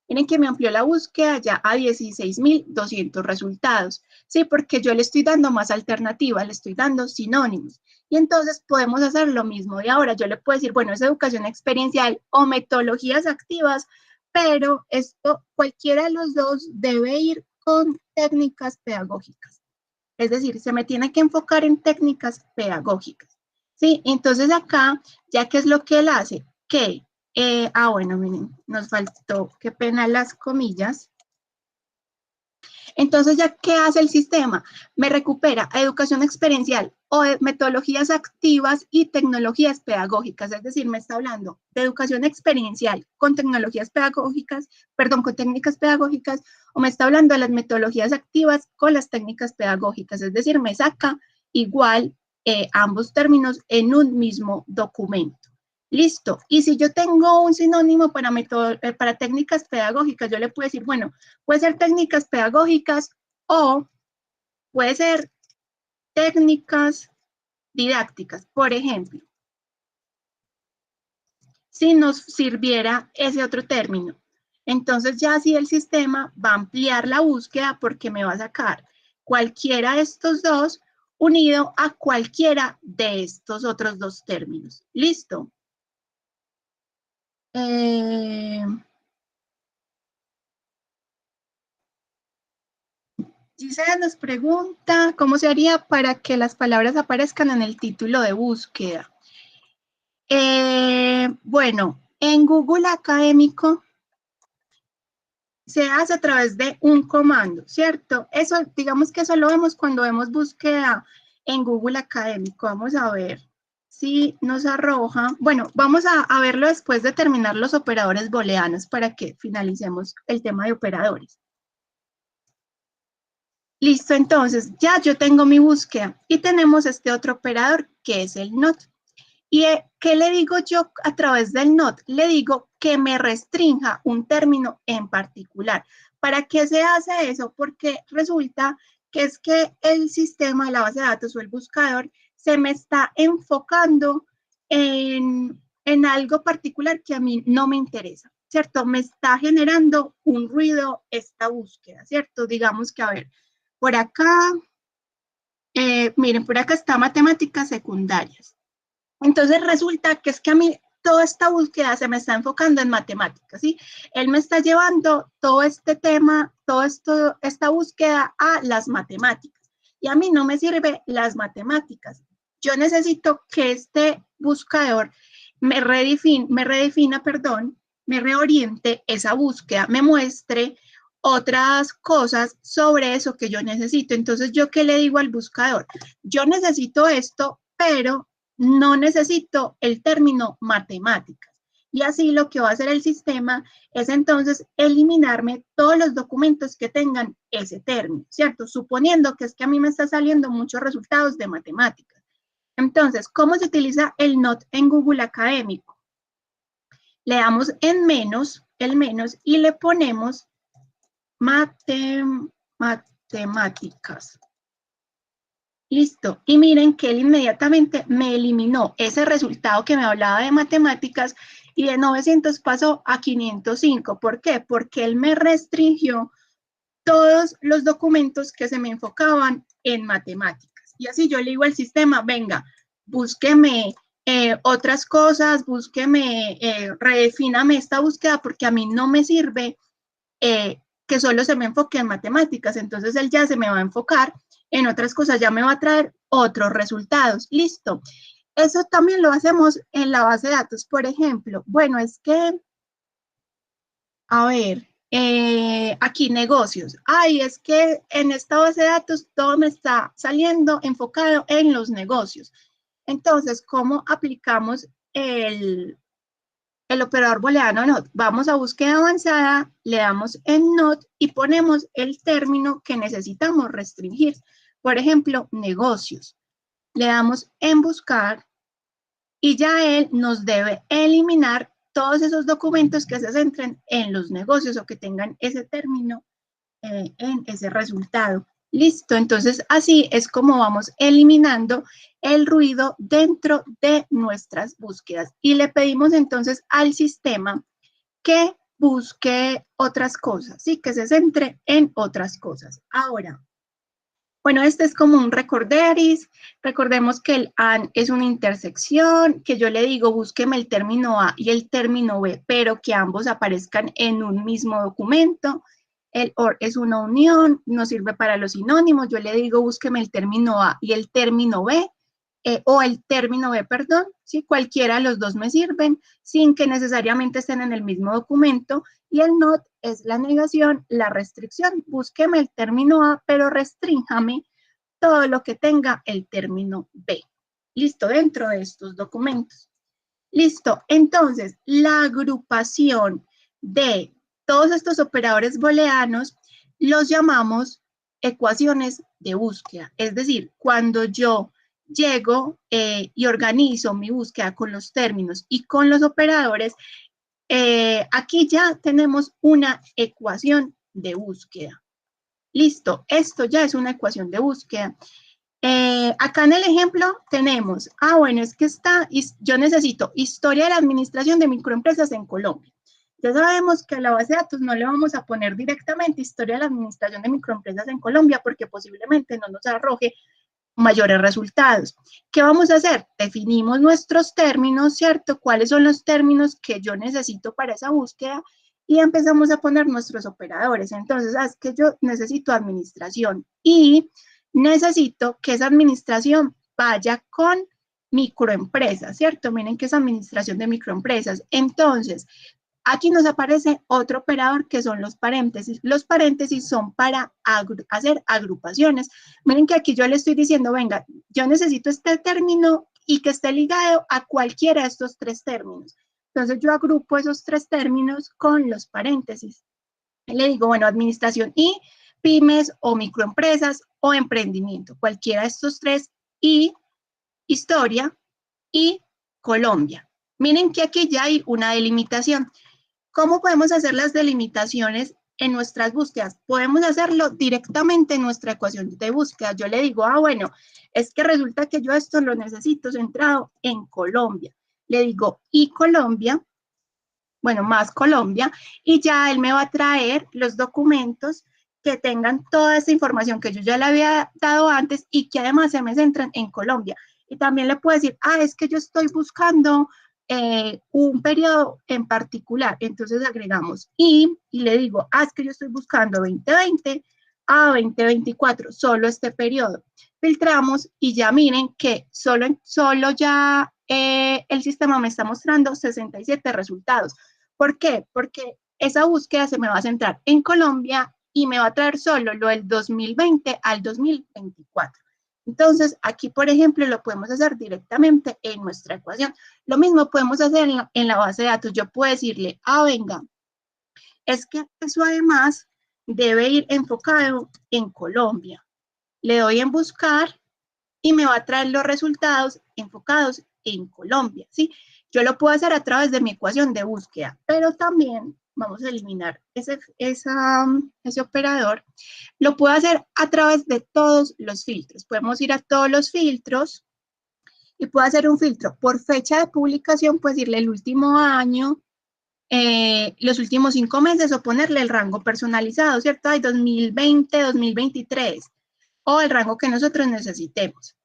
Miren que me amplió la búsqueda ya a 16.200 resultados. Sí, porque yo le estoy dando más alternativas, le estoy dando sinónimos. Y entonces podemos hacer lo mismo de ahora. Yo le puedo decir, bueno, es educación experiencial o metodologías activas, pero esto, cualquiera de los dos debe ir con técnicas pedagógicas. Es decir, se me tiene que enfocar en técnicas pedagógicas. Sí, entonces acá, ya que es lo que él hace, que bueno, miren, nos faltó, qué pena las comillas. Entonces, ¿ya qué hace el sistema? Me recupera educación experiencial o metodologías activas y tecnologías pedagógicas. Es decir, me está hablando de educación experiencial con tecnologías pedagógicas, perdón, con técnicas pedagógicas, o me está hablando de las metodologías activas con las técnicas pedagógicas. Es decir, me saca igual ambos términos en un mismo documento. Listo. Y si yo tengo un sinónimo para técnicas pedagógicas, yo le puedo decir, bueno, puede ser técnicas pedagógicas o puede ser técnicas didácticas. Por ejemplo, si nos sirviera ese otro término, entonces ya así el sistema va a ampliar la búsqueda porque me va a sacar cualquiera de estos dos unido a cualquiera de estos otros dos términos. ¿Listo? Gisela nos pregunta cómo se haría para que las palabras aparezcan en el título de búsqueda. Bueno, en Google Académico se hace a través de un comando, ¿cierto? Eso, digamos que eso lo vemos cuando vemos búsqueda en Google Académico. Vamos a ver si nos arroja. Bueno, vamos a verlo después de terminar los operadores booleanos para que finalicemos el tema de operadores. Listo, entonces ya yo tengo mi búsqueda y tenemos este otro operador que es el not. ¿Y qué le digo yo a través del not? Le digo que me restrinja un término en particular. ¿Para qué se hace eso? Porque resulta que es que el sistema, la base de datos o el buscador se me está enfocando en algo particular que a mí no me interesa, ¿cierto? Me está generando un ruido esta búsqueda, ¿cierto? Digamos que, a ver, por acá, miren, por acá está matemáticas secundarias. Entonces resulta que es que a mí toda esta búsqueda se me está enfocando en matemáticas, ¿sí? Él me está llevando todo este tema, esta búsqueda a las matemáticas. Y a mí no me sirve las matemáticas. Yo necesito que este buscador me reoriente esa búsqueda, me muestre otras cosas sobre eso que yo necesito. Entonces, ¿yo qué le digo al buscador? Yo necesito esto, pero no necesito el término matemáticas. Y así lo que va a hacer el sistema es entonces eliminarme todos los documentos que tengan ese término, ¿cierto? Suponiendo que es que a mí me está saliendo muchos resultados de matemáticas. Entonces, ¿cómo se utiliza el not en Google Académico? Le damos en menos, el menos, y le ponemos matemáticas. Listo. Y miren que él inmediatamente me eliminó ese resultado que me hablaba de matemáticas y de 900 pasó a 505. ¿Por qué? Porque él me restringió todos los documentos que se me enfocaban en matemáticas. Y así yo le digo al sistema, venga, búsqueme otras cosas, búsqueme, redefíname esta búsqueda porque a mí no me sirve que solo se me enfoque en matemáticas. Entonces él ya se me va a enfocar en otras cosas, ya me va a traer otros resultados. Listo. Eso también lo hacemos en la base de datos. Por ejemplo, bueno, es que, a ver, aquí negocios. Ay, es que en esta base de datos todo me está saliendo enfocado en los negocios. Entonces, ¿cómo aplicamos el operador booleano not? Vamos a búsqueda avanzada, le damos en not y ponemos el término que necesitamos restringir. Por ejemplo, negocios. Le damos en buscar y ya él nos debe eliminar todos esos documentos que se centren en los negocios o que tengan ese término en ese resultado. Listo, entonces así es como vamos eliminando el ruido dentro de nuestras búsquedas. Y le pedimos entonces al sistema que busque otras cosas, ¿sí? Que se centre en otras cosas. Ahora, bueno, este es como un recorderis. Recordemos que el AND es una intersección, que yo le digo búsqueme el término A y el término B, pero que ambos aparezcan en un mismo documento. El OR es una unión, nos sirve para los sinónimos. Yo le digo búsqueme el término A y el término B, o el término B, perdón, ¿sí? Cualquiera de los dos me sirven, sin que necesariamente estén en el mismo documento. Y el not es la negación, la restricción. Búsqueme el término A, pero restrínjame todo lo que tenga el término B. Listo, dentro de estos documentos. Listo, entonces, la agrupación de todos estos operadores booleanos los llamamos ecuaciones de búsqueda. Es decir, cuando yo llego y organizo mi búsqueda con los términos y con los operadores, aquí ya tenemos una ecuación de búsqueda. Listo, esto ya es una ecuación de búsqueda. Acá en el ejemplo tenemos, bueno, es que yo necesito historia de la administración de microempresas en Colombia. Ya sabemos que a la base de datos no le vamos a poner directamente historia de la administración de microempresas en Colombia porque posiblemente no nos arroje mayores resultados. ¿Qué vamos a hacer? Definimos nuestros términos, ¿cierto? ¿Cuáles son los términos que yo necesito para esa búsqueda? Y empezamos a poner nuestros operadores. Entonces, es que yo necesito administración y necesito que esa administración vaya con microempresas, ¿cierto? Miren que es administración de microempresas. Entonces, aquí nos aparece otro operador que son los paréntesis. Los paréntesis son para hacer agrupaciones. Miren que aquí yo le estoy diciendo, venga, yo necesito este término y que esté ligado a cualquiera de estos tres términos. Entonces yo agrupo esos tres términos con los paréntesis. Le digo, bueno, administración y pymes o microempresas o emprendimiento, cualquiera de estos tres, y historia y Colombia. Miren que aquí ya hay una delimitación. ¿Cómo podemos hacer las delimitaciones en nuestras búsquedas? Podemos hacerlo directamente en nuestra ecuación de búsqueda. Yo le digo, bueno, es que resulta que yo esto lo necesito centrado en Colombia. Le digo, y Colombia, bueno, más Colombia, y ya él me va a traer los documentos que tengan toda esa información que yo ya le había dado antes y que además se me centran en Colombia. Y también le puedo decir, es que yo estoy buscando un periodo en particular. Entonces agregamos y le digo, es que yo estoy buscando 2020 a 2024, solo este periodo. Filtramos y ya miren que solo ya el sistema me está mostrando 67 resultados. ¿Por qué? Porque esa búsqueda se me va a centrar en Colombia y me va a traer solo lo del 2020 al 2024. Entonces, aquí, por ejemplo, lo podemos hacer directamente en nuestra ecuación. Lo mismo podemos hacer en la base de datos. Yo puedo decirle, venga, es que eso además debe ir enfocado en Colombia. Le doy en buscar y me va a traer los resultados enfocados en Colombia, ¿sí? Yo lo puedo hacer a través de mi ecuación de búsqueda, pero también vamos a eliminar ese operador. Lo puedo hacer a través de todos los filtros. Podemos ir a todos los filtros y puedo hacer un filtro por fecha de publicación, pues irle el último año, los últimos 5 meses o ponerle el rango personalizado, ¿cierto? Hay 2020, 2023 o el rango que nosotros necesitemos.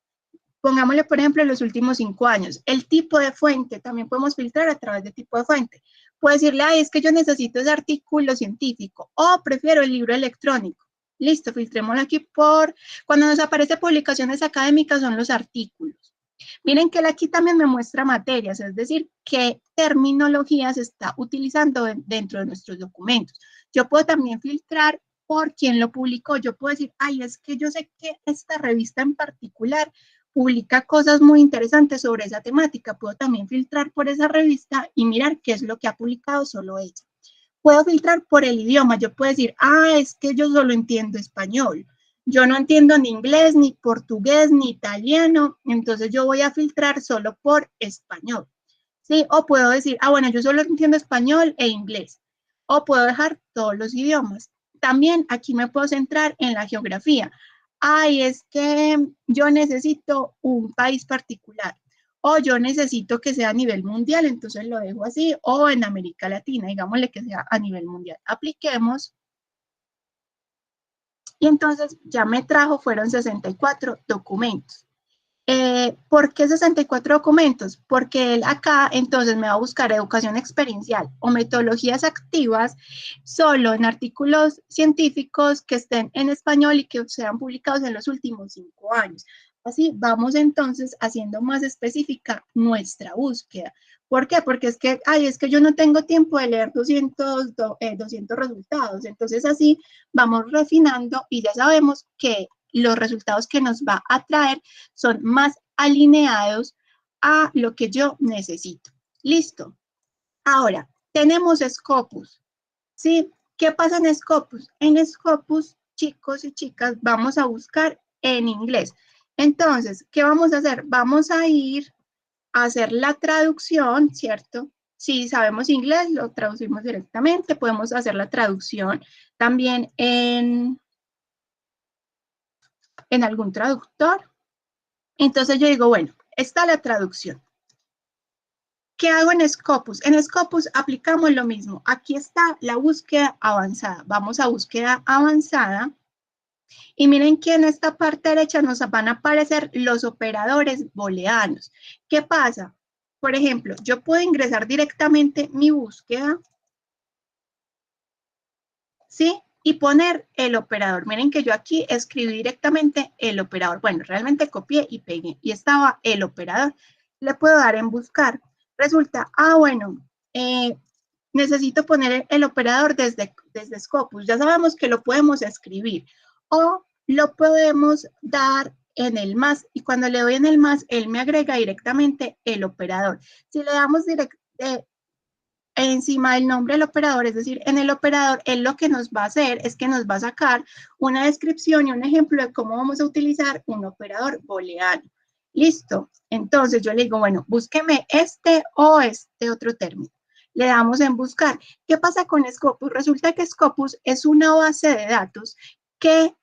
Pongámosle, por ejemplo, los últimos 5 años. El tipo de fuente, también podemos filtrar a través de tipo de fuente. Puedo decirle, es que yo necesito ese artículo científico o prefiero el libro electrónico. Listo, filtrémoslo aquí por, cuando nos aparece publicaciones académicas son los artículos. Miren que él aquí también me muestra materias, es decir, qué terminología se está utilizando dentro de nuestros documentos. Yo puedo también filtrar por quién lo publicó. Yo puedo decir, es que yo sé que esta revista en particular publica cosas muy interesantes sobre esa temática. Puedo también filtrar por esa revista y mirar qué es lo que ha publicado solo ella. Puedo filtrar por el idioma. Yo puedo decir, es que yo solo entiendo español. Yo no entiendo ni inglés, ni portugués, ni italiano. Entonces yo voy a filtrar solo por español. ¿Sí? O puedo decir, bueno, yo solo entiendo español e inglés. O puedo dejar todos los idiomas. También aquí me puedo centrar en la geografía. Es que yo necesito un país particular o yo necesito que sea a nivel mundial, entonces lo dejo así, o en América Latina, digámosle que sea a nivel mundial. Apliquemos. Y entonces ya me trajo, fueron 64 documentos. ¿Por qué 64 documentos? Porque él acá entonces me va a buscar educación experiencial o metodologías activas solo en artículos científicos que estén en español y que sean publicados en los últimos 5 años. Así vamos entonces haciendo más específica nuestra búsqueda. ¿Por qué? Porque es que yo no tengo tiempo de leer 200 resultados. Entonces así vamos refinando y ya sabemos que los resultados que nos va a traer son más alineados a lo que yo necesito. Listo. Ahora, tenemos Scopus. ¿Sí? ¿Qué pasa en Scopus? En Scopus, chicos y chicas, vamos a buscar en inglés. Entonces, ¿qué vamos a hacer? Vamos a ir a hacer la traducción, ¿cierto? Si sabemos inglés, lo traducimos directamente. Podemos hacer la traducción también en algún traductor. Entonces yo digo, bueno, está la traducción. ¿Qué hago en Scopus? En Scopus aplicamos lo mismo. Aquí está la búsqueda avanzada. Vamos a búsqueda avanzada. Y miren que en esta parte derecha nos van a aparecer los operadores booleanos. ¿Qué pasa? Por ejemplo, yo puedo ingresar directamente mi búsqueda, ¿sí? Y poner el operador. Miren que yo aquí escribí directamente el operador. Bueno, realmente copié y pegué. Y estaba el operador. Le puedo dar en buscar. Resulta, bueno, necesito poner el operador desde Scopus. Ya sabemos que lo podemos escribir. O lo podemos dar en el más. Y cuando le doy en el más, él me agrega directamente el operador. Si le damos encima del nombre del operador, es decir, en el operador, él lo que nos va a hacer es que nos va a sacar una descripción y un ejemplo de cómo vamos a utilizar un operador booleano. Listo. Entonces yo le digo, bueno, búsqueme este o este otro término. Le damos en buscar. ¿Qué pasa con Scopus? Resulta que Scopus es una base de datos que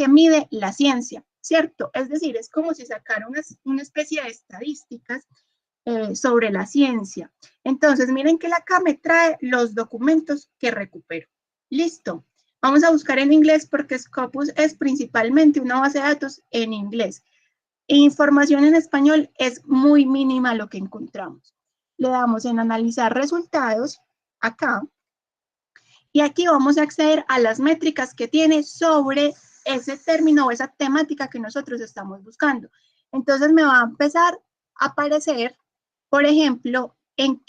mide la ciencia, ¿cierto? Es decir, es como si sacara una especie de estadísticas sobre la ciencia. Entonces, miren que acá me trae los documentos que recupero. Listo. Vamos a buscar en inglés porque Scopus es principalmente una base de datos en inglés. Información en español es muy mínima lo que encontramos. Le damos en analizar resultados acá y aquí vamos a acceder a las métricas que tiene sobre ese término o esa temática que nosotros estamos buscando. Entonces me va a empezar a aparecer, por ejemplo, en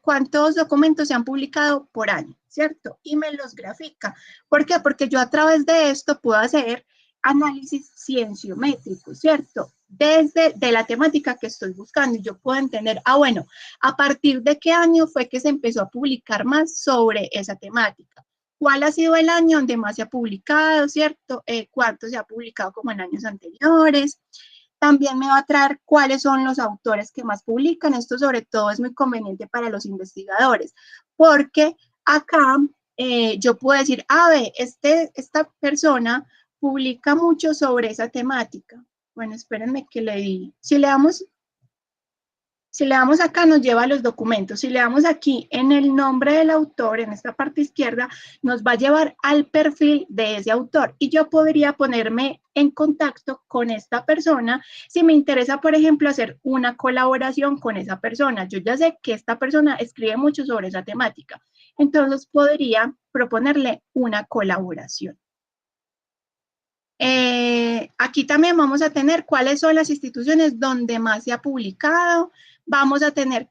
cuántos documentos se han publicado por año, ¿cierto? Y me los grafica. ¿Por qué? Porque yo a través de esto puedo hacer análisis cienciométrico, ¿cierto? Desde la temática que estoy buscando. Yo puedo entender, bueno, a partir de qué año fue que se empezó a publicar más sobre esa temática. ¿Cuál ha sido el año donde más se ha publicado, ¿cierto? ¿Cuánto se ha publicado como en años anteriores? También me va a traer cuáles son los autores que más publican. Esto sobre todo es muy conveniente para los investigadores, porque acá yo puedo decir, esta persona publica mucho sobre esa temática. Bueno, espérenme que le di. Si le damos acá, nos lleva a los documentos. Si le damos aquí en el nombre del autor, en esta parte izquierda, nos va a llevar al perfil de ese autor. Y yo podría ponerme en contacto con esta persona si me interesa, por ejemplo, hacer una colaboración con esa persona. Yo ya sé que esta persona escribe mucho sobre esa temática. Entonces, podría proponerle una colaboración. Aquí también vamos a tener cuáles son las instituciones donde más se ha publicado. Vamos a tener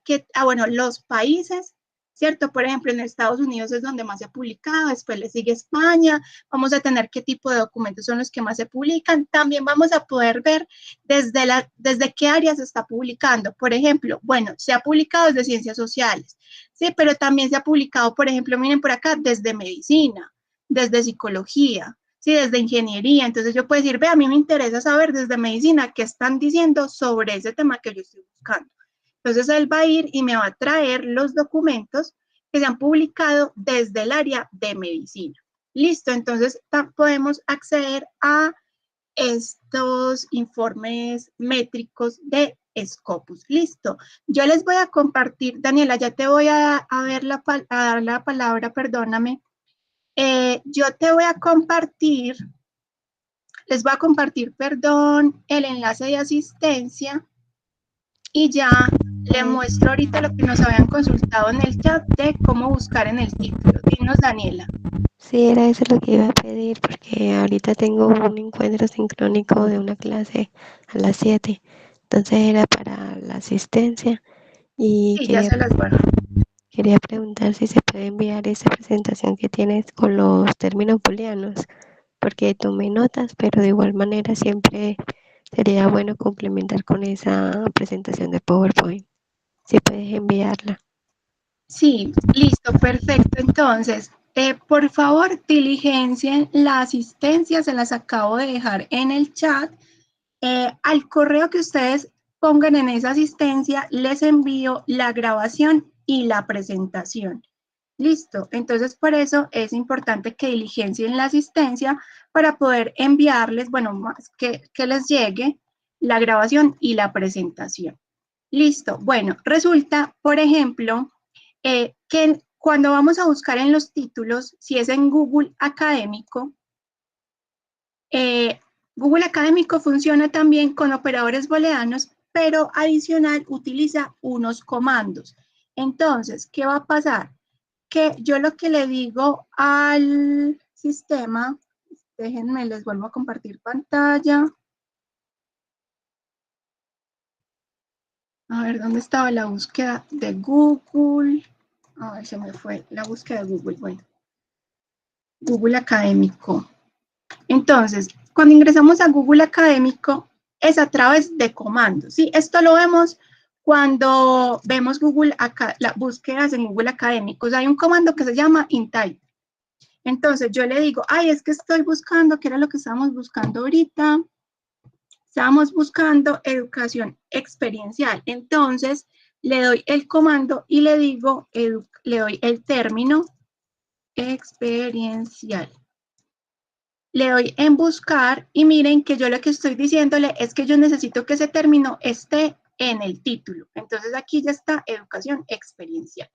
los países, ¿cierto? Por ejemplo, en Estados Unidos es donde más se ha publicado, después le sigue España. Vamos a tener qué tipo de documentos son los que más se publican. También vamos a poder ver desde qué áreas se está publicando. Por ejemplo, bueno, se ha publicado desde ciencias sociales, ¿sí? Pero también se ha publicado, por ejemplo, miren por acá, desde medicina, desde psicología, sí, desde ingeniería. Entonces yo puedo decir, a mí me interesa saber desde medicina qué están diciendo sobre ese tema que yo estoy buscando. Entonces él va a ir y me va a traer los documentos que se han publicado desde el área de medicina. Listo, entonces podemos acceder a estos informes métricos de Scopus. Listo. Yo les voy a compartir, Daniela, ya te voy a dar la palabra, perdóname. Yo te voy a compartir, les voy a compartir, perdón, el enlace de asistencia y ya le muestro ahorita lo que nos habían consultado en el chat de cómo buscar en el título. Dinos, Daniela. Sí, era eso lo que iba a pedir, porque ahorita tengo un encuentro sincrónico de una clase a las 7, entonces era para la asistencia y Sí, ya se las guardo. Quería preguntar si se puede enviar esa presentación que tienes con los términos booleanos, porque tomé notas, pero de igual manera siempre sería bueno complementar con esa presentación de PowerPoint. Si puedes enviarla. Sí, listo, perfecto. Entonces, por favor, diligencien la asistencia, se las acabo de dejar en el chat. Al correo que ustedes pongan en esa asistencia, les envío la grabación y la presentación. Listo, entonces por eso es importante que diligencien la asistencia para poder enviarles, bueno, más que les llegue la grabación y la presentación. Listo, bueno, resulta, por ejemplo, que cuando vamos a buscar en los títulos, si es en Google Académico, Google Académico funciona también con operadores booleanos, pero adicional utiliza unos comandos. Entonces, ¿qué va a pasar? Que yo lo que le digo al sistema, déjenme, les vuelvo a compartir pantalla. A ver, ¿dónde estaba la búsqueda de Google? A ver, se me fue la búsqueda de Google. Bueno, Google Académico. Entonces, cuando ingresamos a Google Académico, es a través de comandos, ¿sí? Esto lo vemos Cuando vemos Google, las búsquedas en Google Académicos, hay un comando que se llama intype. Entonces yo le digo, ay, es que estoy buscando, ¿qué era lo que estábamos buscando ahorita? Estábamos buscando educación experiencial. Entonces le doy el comando y le digo, le doy el término experiencial. Le doy en buscar y miren que yo lo que estoy diciéndole es que yo necesito que ese término esté en el título. Entonces aquí ya está educación experiencial.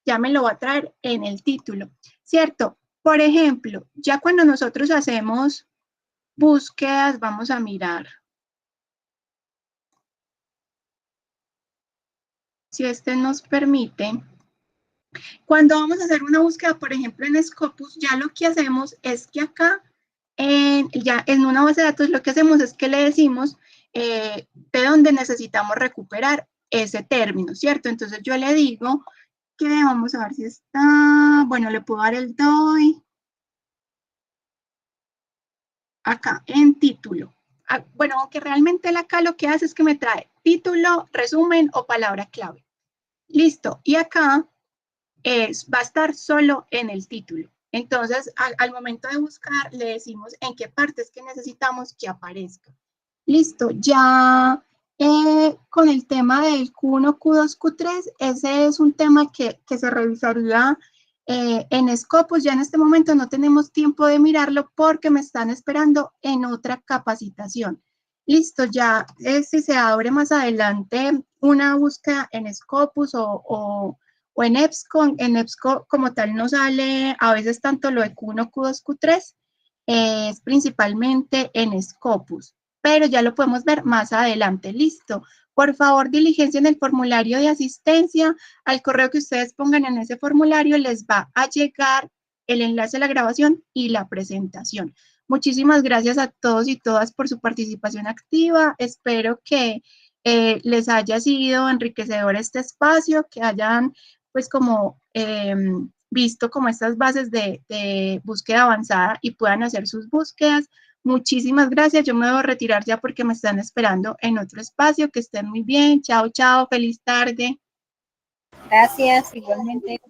Ya me lo va a traer en el título, ¿cierto? Por ejemplo, ya cuando nosotros hacemos búsquedas, vamos a mirar. Si este nos permite. Cuando vamos a hacer una búsqueda, por ejemplo, en Scopus, ya lo que hacemos es que acá, ya en una base de datos, lo que hacemos es que le decimos de dónde necesitamos recuperar ese término, ¿cierto? Entonces yo le digo que vamos a ver si está, bueno, le puedo dar el doy. Acá, en título. Bueno, aunque realmente él acá lo que hace es que me trae título, resumen o palabra clave. Listo. Y acá va a estar solo en el título. Entonces, al momento de buscar, le decimos en qué partes que necesitamos que aparezca. Listo, ya con el tema del Q1, Q2, Q3, ese es un tema que se revisaría en Scopus. Ya en este momento no tenemos tiempo de mirarlo porque me están esperando en otra capacitación. Listo, ya si se abre más adelante una búsqueda en Scopus o en EBSCO como tal no sale a veces tanto lo de Q1, Q2, Q3, es principalmente en Scopus, pero ya lo podemos ver más adelante. Listo. Por favor, diligencien el formulario de asistencia. Al correo que ustedes pongan en ese formulario les va a llegar el enlace a la grabación y la presentación. Muchísimas gracias a todos y todas por su participación activa. Espero que les haya sido enriquecedor este espacio, que hayan pues como visto como estas bases de búsqueda avanzada y puedan hacer sus búsquedas. Muchísimas gracias. Yo me debo retirar ya porque me están esperando en otro espacio. Que estén muy bien. Chao, chao. Feliz tarde. Gracias, igualmente.